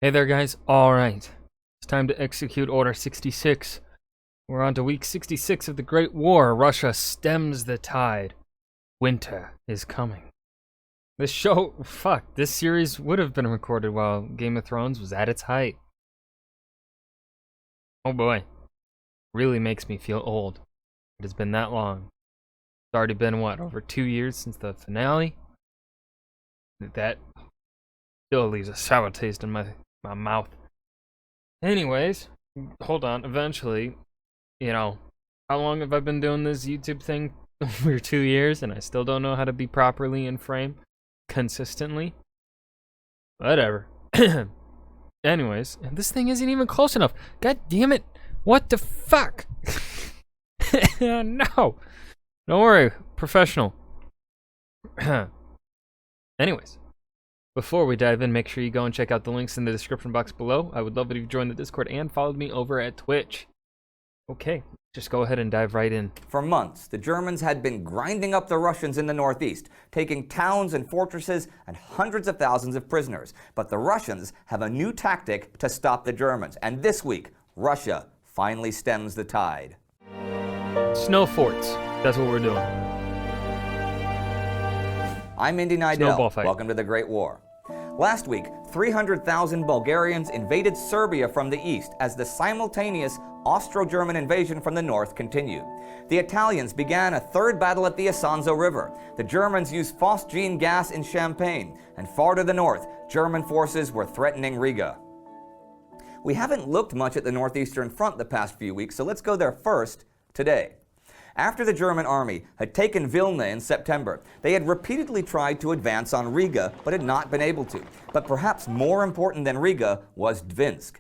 Hey there, guys. Alright. It's time to execute Order 66. We're on to week 66 of the Great War. Russia stems the tide. Winter is coming. This series would have been recorded while Game of Thrones was at its height. Oh boy. Really makes me feel old. It has been that long. It's already been, over 2 years since the finale? That still leaves a sour taste in my mouth. Anyways, hold on. Eventually, how long have I been doing this YouTube thing? For 2 years, and I still don't know how to be properly in frame consistently. Whatever. Anyways, and this thing isn't even close enough. God damn it. What the fuck? No. Don't worry. Professional. Anyways. Before we dive in, make sure you go and check out the links in the description box below. I would love it if you joined the Discord and followed me over at Twitch. Okay, just go ahead and dive right in. For months, the Germans had been grinding up the Russians in the northeast, taking towns and fortresses and hundreds of thousands of prisoners. But the Russians have a new tactic to stop the Germans. And this week, Russia finally stems the tide. Snow forts. That's what we're doing. I'm Indy Nidell. Welcome to the Great War. Last week, 300,000 Bulgarians invaded Serbia from the east as the simultaneous Austro-German invasion from the north continued. The Italians began a third battle at the Isonzo River. The Germans used phosgene gas in Champagne, and far to the north, German forces were threatening Riga. We haven't looked much at the northeastern front the past few weeks, so let's go there first today. After the German army had taken Vilna in September, they had repeatedly tried to advance on Riga, but had not been able to. But perhaps more important than Riga was Dvinsk.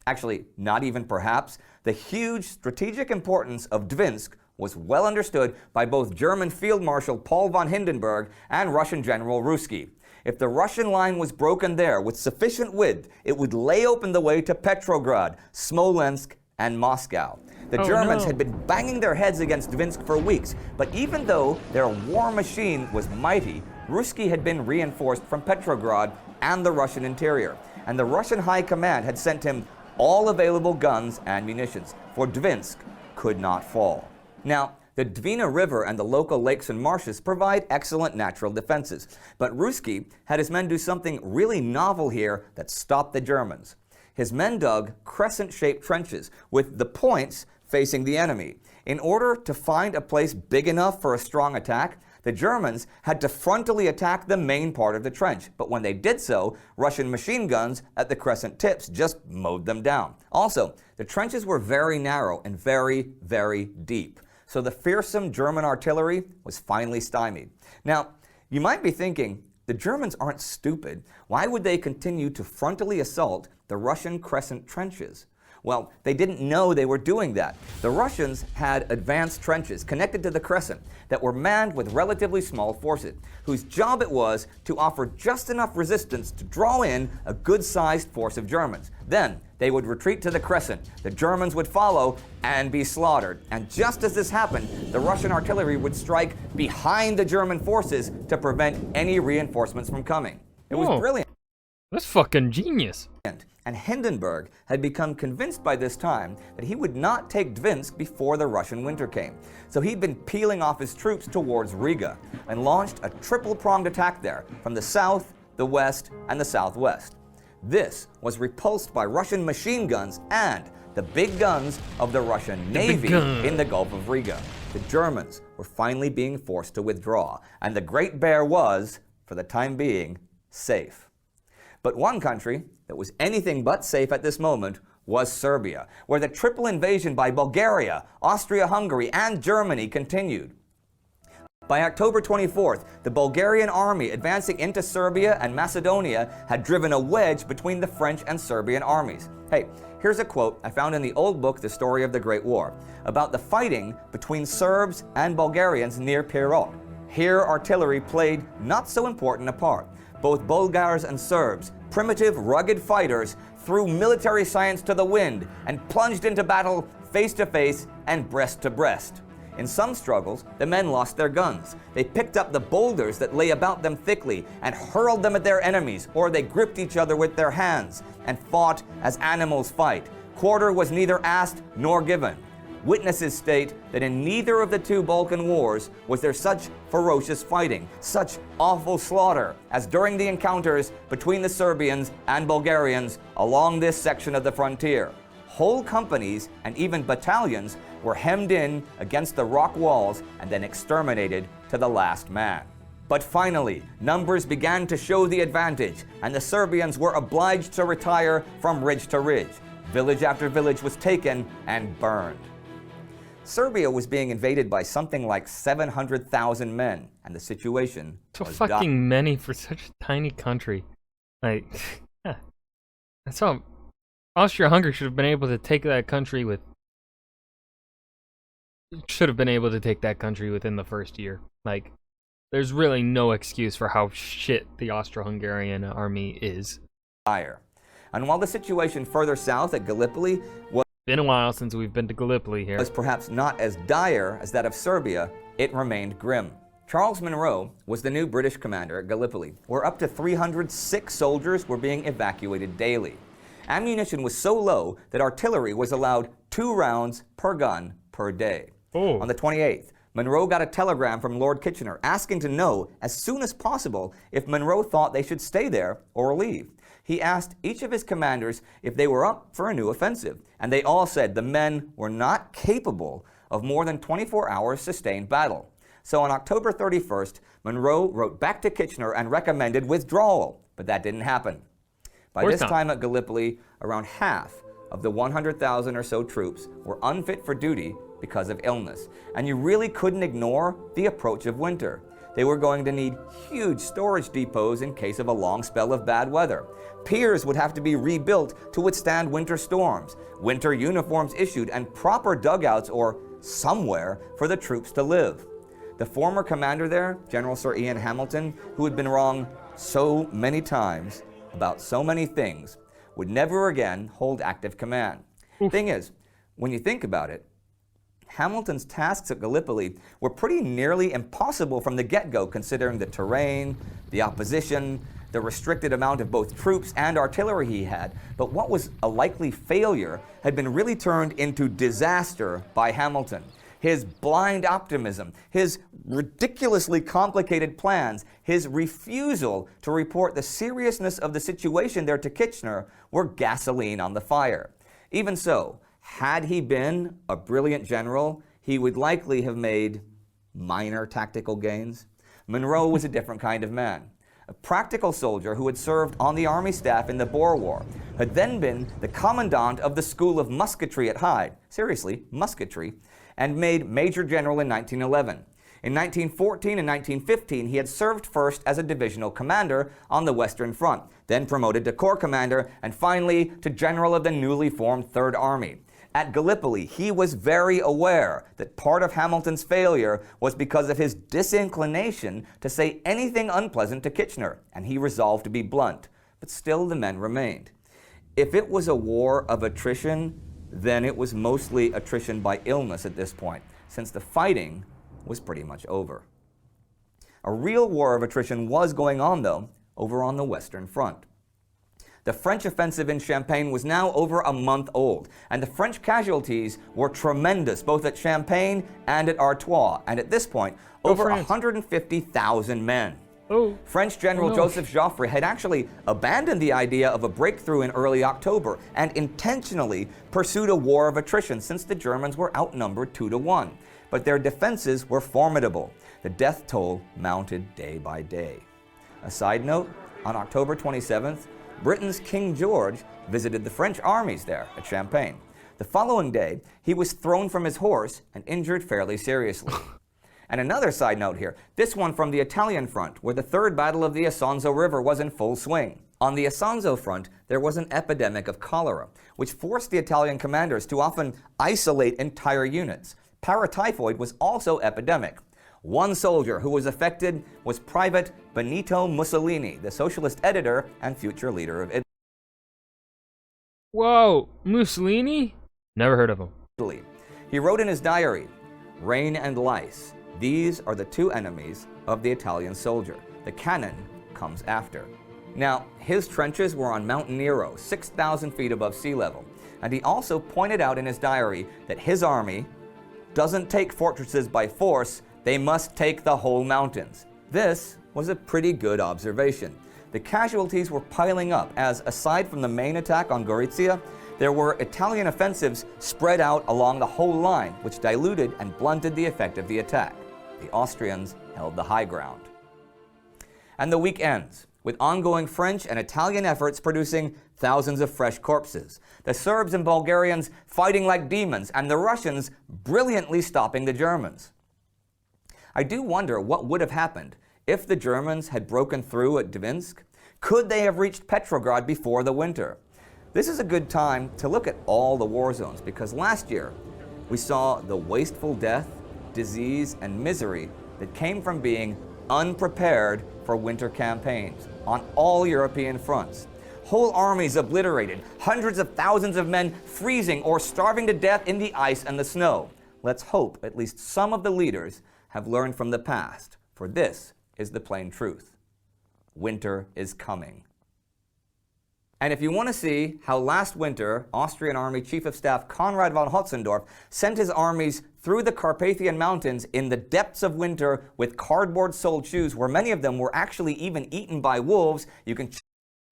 Actually, not even perhaps. The huge strategic importance of Dvinsk was well understood by both German Field Marshal Paul von Hindenburg and Russian General Ruzsky. If the Russian line was broken there with sufficient width, it would lay open the way to Petrograd, Smolensk, and Moscow. The Germans had been banging their heads against Dvinsk for weeks, but even though their war machine was mighty, Ruzsky had been reinforced from Petrograd and the Russian interior, and the Russian High Command had sent him all available guns and munitions, for Dvinsk could not fall. Now, the Dvina River and the local lakes and marshes provide excellent natural defenses, but Ruzsky had his men do something really novel here that stopped the Germans. His men dug crescent-shaped trenches with the points facing the enemy. In order to find a place big enough for a strong attack, the Germans had to frontally attack the main part of the trench. But when they did so, Russian machine guns at the crescent tips just mowed them down. Also, the trenches were very narrow and very, very deep. So the fearsome German artillery was finally stymied. Now, you might be thinking, the Germans aren't stupid. Why would they continue to frontally assault the Russian crescent trenches? Well, they didn't know they were doing that. The Russians had advanced trenches connected to the crescent that were manned with relatively small forces, whose job it was to offer just enough resistance to draw in a good-sized force of Germans. Then they would retreat to the crescent, the Germans would follow and be slaughtered. And just as this happened, the Russian artillery would strike behind the German forces to prevent any reinforcements from coming. It was brilliant. That's fucking genius. And Hindenburg had become convinced by this time that he would not take Dvinsk before the Russian winter came. So he'd been peeling off his troops towards Riga and launched a triple-pronged attack there from the south, the west, and the southwest. This was repulsed by Russian machine guns and the big guns of the Russian Navy in the Gulf of Riga. The Germans were finally being forced to withdraw, and the Great Bear was, for the time being, safe. But one country that was anything but safe at this moment was Serbia, where the triple invasion by Bulgaria, Austria-Hungary, and Germany continued. By October 24th, the Bulgarian army advancing into Serbia and Macedonia had driven a wedge between the French and Serbian armies. Hey, here's a quote I found in the old book, The Story of the Great War, about the fighting between Serbs and Bulgarians near Pirot. Here, artillery played not so important a part. Both Bulgars and Serbs, primitive, rugged fighters, threw military science to the wind and plunged into battle face to face and breast to breast. In some struggles, the men lost their guns. They picked up the boulders that lay about them thickly and hurled them at their enemies, or they gripped each other with their hands and fought as animals fight. Quarter was neither asked nor given. Witnesses state that in neither of the two Balkan wars was there such ferocious fighting, such awful slaughter, as during the encounters between the Serbians and Bulgarians along this section of the frontier. Whole companies and even battalions were hemmed in against the rock walls and then exterminated to the last man. But finally, numbers began to show the advantage, and the Serbians were obliged to retire from ridge to ridge. Village after village was taken and burned. Serbia was being invaded by something like 700,000 men, and the situation so was fucking many for such a tiny country. Like, yeah. That's how Austria-Hungary should have been able to take that country within the first year. Like, there's really no excuse for how shit the Austro-Hungarian army is. And while the situation further south at Gallipoli was been a while since we've been to Gallipoli here. Was perhaps not as dire as that of Serbia, it remained grim. Charles Munro was the new British commander at Gallipoli, where up to 306 soldiers were being evacuated daily. Ammunition was so low that artillery was allowed 2 rounds per gun per day. Oh. On the 28th, Munro got a telegram from Lord Kitchener asking to know as soon as possible if Munro thought they should stay there or leave. He asked each of his commanders if they were up for a new offensive, and they all said the men were not capable of more than 24 hours sustained battle. So on October 31st, Munro wrote back to Kitchener and recommended withdrawal, but that didn't happen. By this time at Gallipoli, around half of the 100,000 or so troops were unfit for duty because of illness, and you really couldn't ignore the approach of winter. They were going to need huge storage depots in case of a long spell of bad weather. Piers would have to be rebuilt to withstand winter storms, winter uniforms issued, and proper dugouts or somewhere for the troops to live. The former commander there, General Sir Ian Hamilton, who had been wrong so many times about so many things, would never again hold active command. Thing is, when you think about it, Hamilton's tasks at Gallipoli were pretty nearly impossible from the get-go, considering the terrain, the opposition, the restricted amount of both troops and artillery he had. But what was a likely failure had been really turned into disaster by Hamilton. His blind optimism, his ridiculously complicated plans, his refusal to report the seriousness of the situation there to Kitchener were gasoline on the fire. Even so, had he been a brilliant general, he would likely have made minor tactical gains. Munro was a different kind of man. A practical soldier who had served on the army staff in the Boer War, had then been the commandant of the School of Musketry at Hyde, seriously, musketry, and made Major General in 1911. In 1914 and 1915, he had served first as a divisional commander on the Western Front, then promoted to Corps Commander, and finally to General of the newly formed Third Army. At Gallipoli, he was very aware that part of Hamilton's failure was because of his disinclination to say anything unpleasant to Kitchener, and he resolved to be blunt. But still the men remained. If it was a war of attrition, then it was mostly attrition by illness at this point, since the fighting was pretty much over. A real war of attrition was going on, though, over on the Western Front. The French offensive in Champagne was now over a month old, and the French casualties were tremendous, both at Champagne and at Artois, and at this point, over 150,000 men. French General Joseph Joffre had actually abandoned the idea of a breakthrough in early October and intentionally pursued a war of attrition since the Germans were outnumbered 2-1. But their defenses were formidable. The death toll mounted day by day. A side note, on October 27th, Britain's King George visited the French armies there at Champagne. The following day, he was thrown from his horse and injured fairly seriously. And another side note here, this one from the Italian front, where the Third Battle of the Isonzo River was in full swing. On the Isonzo front, there was an epidemic of cholera, which forced the Italian commanders to often isolate entire units. Paratyphoid was also epidemic. One soldier who was affected was Private Benito Mussolini, the socialist editor and future leader of Italy. Whoa, Mussolini? Never heard of him. He wrote in his diary, rain and lice. These are the two enemies of the Italian soldier. The cannon comes after. Now, his trenches were on Mount Nero, 6,000 feet above sea level. And he also pointed out in his diary that his army doesn't take fortresses by force, they must take the whole mountains. This was a pretty good observation. The casualties were piling up as, aside from the main attack on Gorizia, there were Italian offensives spread out along the whole line, which diluted and blunted the effect of the attack. The Austrians held the high ground. And the week ends with ongoing French and Italian efforts producing thousands of fresh corpses, the Serbs and Bulgarians fighting like demons, and the Russians brilliantly stopping the Germans. I do wonder what would have happened if the Germans had broken through at Dvinsk. Could they have reached Petrograd before the winter? This is a good time to look at all the war zones, because last year we saw the wasteful death, disease, and misery that came from being unprepared for winter campaigns on all European fronts. Whole armies obliterated, hundreds of thousands of men freezing or starving to death in the ice and the snow. Let's hope at least some of the leaders have learned from the past, for this is the plain truth. Winter is coming. And if you want to see how last winter Austrian Army Chief of Staff Konrad von Hotzendorf sent his armies through the Carpathian Mountains in the depths of winter with cardboard-soled shoes, where many of them were actually even eaten by wolves, you can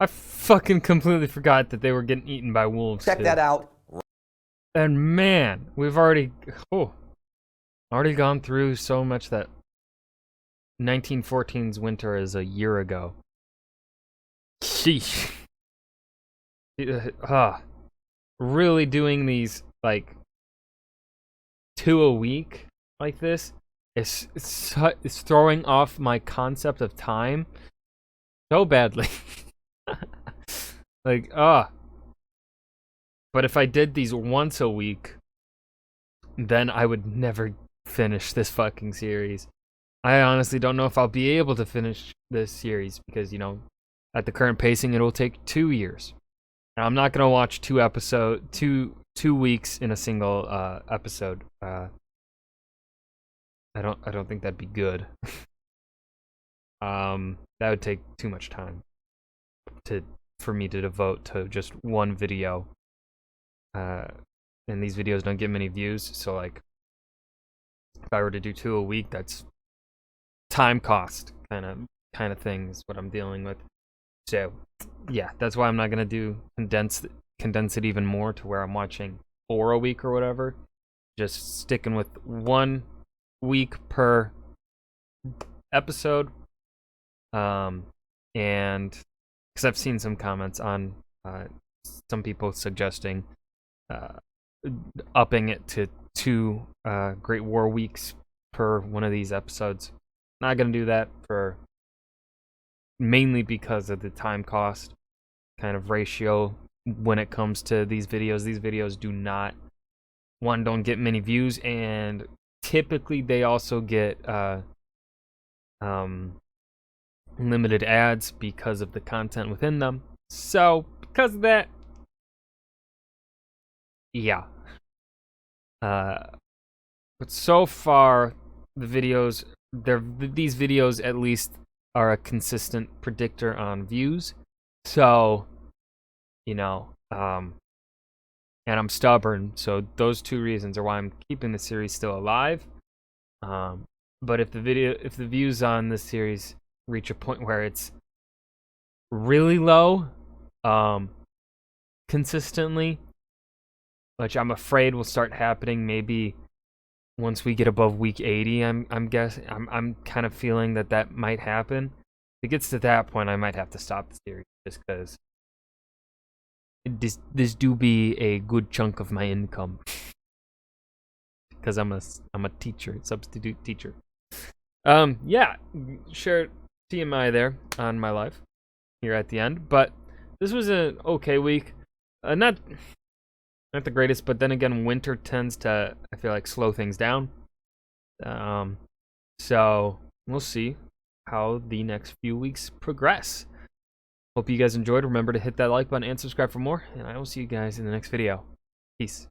I fucking completely forgot that they were getting eaten by wolves. Check that out. And man, we've already gone through so much that 1914's winter is a year ago. Sheesh. Really doing these like 2 a week like this is throwing off my concept of time so badly. Like, but if I did these once a week, then I would never finish this fucking series. I honestly don't know if I'll be able to finish this series because, you know, at the current pacing, it'll take 2 years. And I'm not gonna watch 2 weeks in a single episode. I don't think that'd be good. That would take too much time for me to devote to just one video. And these videos don't get many views, so like if I were to do 2 a week, that's time cost kind of thing is what I'm dealing with. So yeah, that's why I'm not gonna condense it even more to where I'm watching 4 a week or whatever. Just sticking with 1 week per episode. And because I've seen some comments on some people suggesting upping it to 2 Great War weeks per one of these episodes. Not gonna do that mainly because of the time cost kind of ratio when it comes to these videos. These videos don't get many views, and typically they also get limited ads because of the content within them. So because of that, yeah. But so far these videos at least are a consistent predictor on views. So, you know, and I'm stubborn, so those 2 reasons are why I'm keeping the series still alive. But if the views on this series reach a point where it's really low, consistently, which I'm afraid will start happening maybe once we get above week 80, I'm guessing. I'm kind of feeling that might happen. If it gets to that point, I might have to stop the series just because this do be a good chunk of my income. Because I'm a teacher, substitute teacher. Yeah, sure, TMI there on my life here at the end, but this was an okay week. Not the greatest, but then again, winter tends to, I feel like, slow things down. So we'll see how the next few weeks progress. Hope you guys enjoyed. Remember to hit that like button and subscribe for more, and I will see you guys in the next video. Peace.